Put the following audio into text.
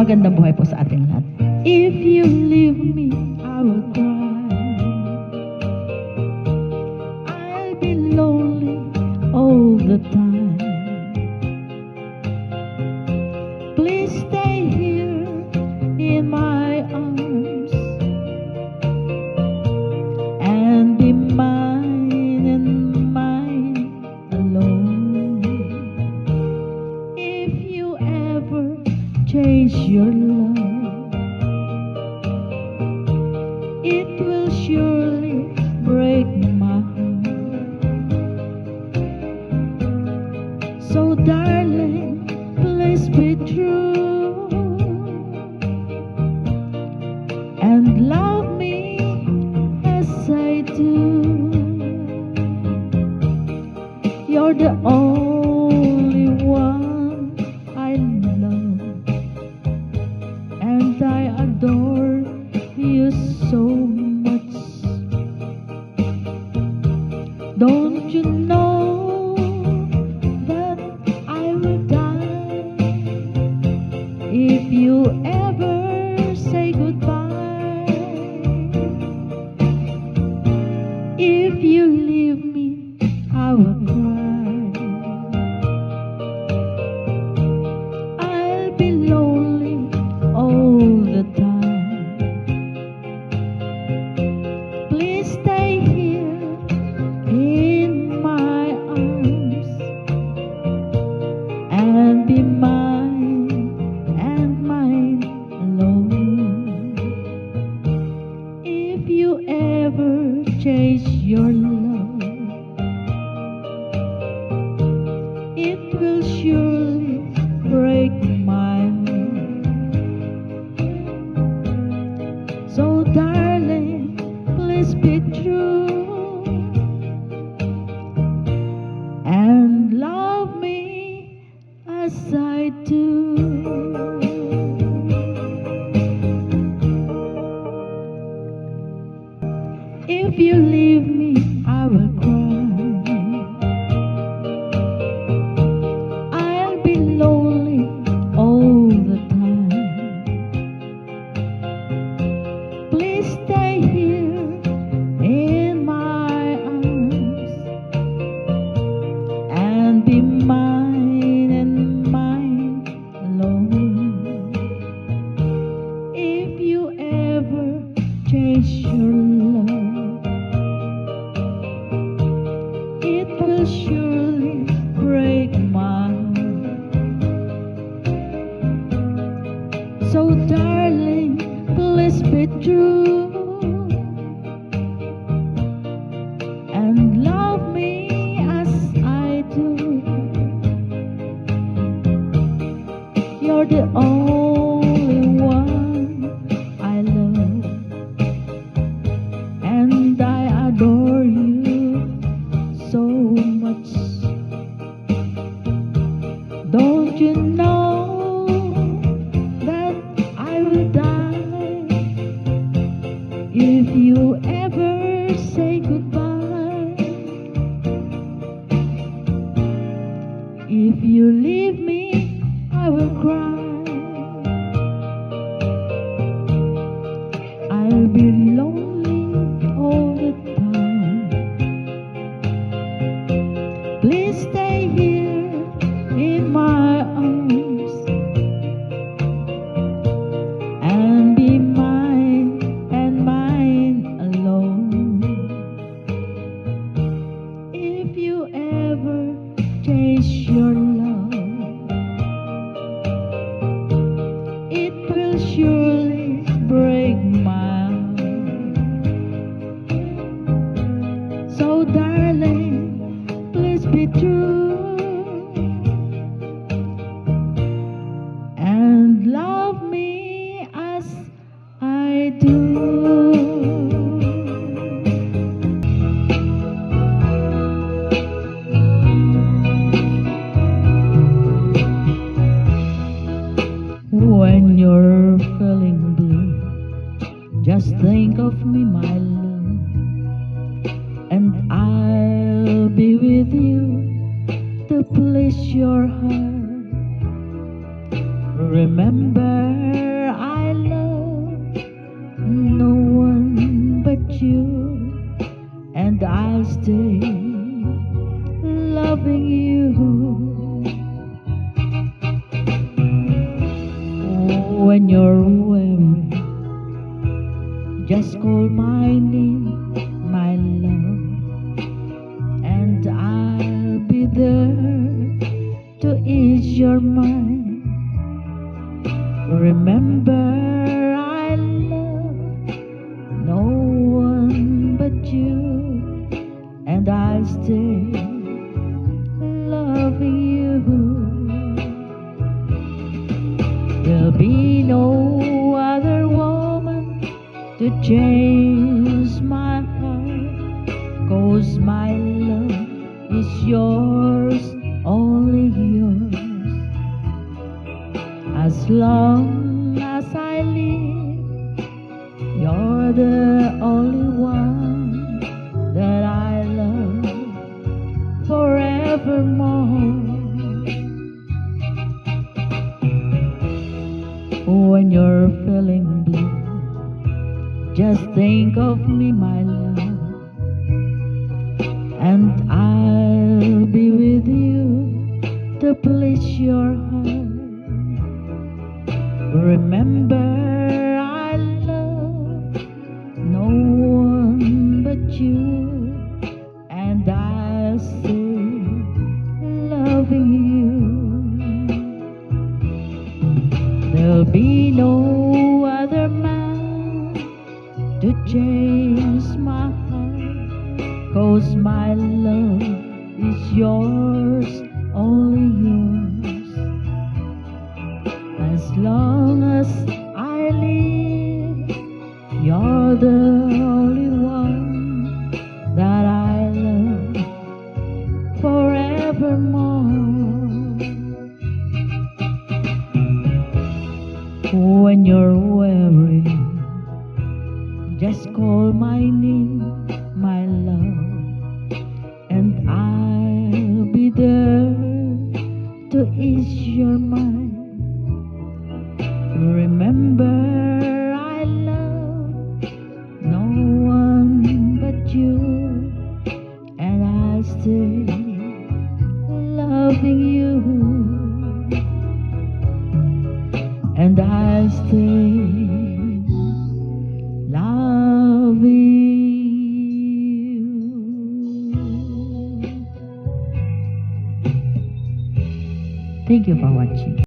magandang buhay po sa ating lahat. If you leave me, I will cry. I'll be lonely all the time. Please stay here in my arms and be mine and mine alone. If you ever change your love, it will surely break my heart. So darling, please be true and love me as I do. You're the only one I love, and I adore you so much. Don't you know that I will die if you ever say goodbye? If you leave me, I will cry. I'll be lonely all the time. Please stay here in my arms and be mine and mine alone. If you ever change your love, it will surely break my heart. So darling, please be true and love me as I do. If you leave me, I will cry. I'll be lonely all the time. Please stay here in my arms and be mine and mine alone. If you ever change your love, it will surely break my heart. So darling, please be true and love me as I do. You're the only one I love, and I adore you so much. Don't you know that I will die if you ever say goodbye? If you leave me, I will cry. I'll be lonely all the time. Please stay here in my arms and be mine and mine alone. If you ever change your love, it will surely break my heart. So darling, please be true and love me as I do. When you're feeling blue, just think of me, my love, and I'll be with you to please your heart. Remember When you're weary, just call my name, my love, and I'll be there to ease your mind. Remember, I love no one but you, and I'll stay loving you. There'll be no other woman to change my heart, 'cause my love is yours, only yours. As long as I live, you're the only one that I love forevermore. When you're feeling blue, just think of me, my love, and I'll be with you to please your heart. Remember, I love no one but you, and I'll stay loving you. There'll be no other man to change my heart, 'cause my love is yours, only yours. As long as I live, you're the only one that I love forevermore. When you're weary, just call my name, my love, and I'll be there to ease your mind. Remember, I love no one but you, and I'll stay loving you, and I'll stay loving you. Thank you for watching.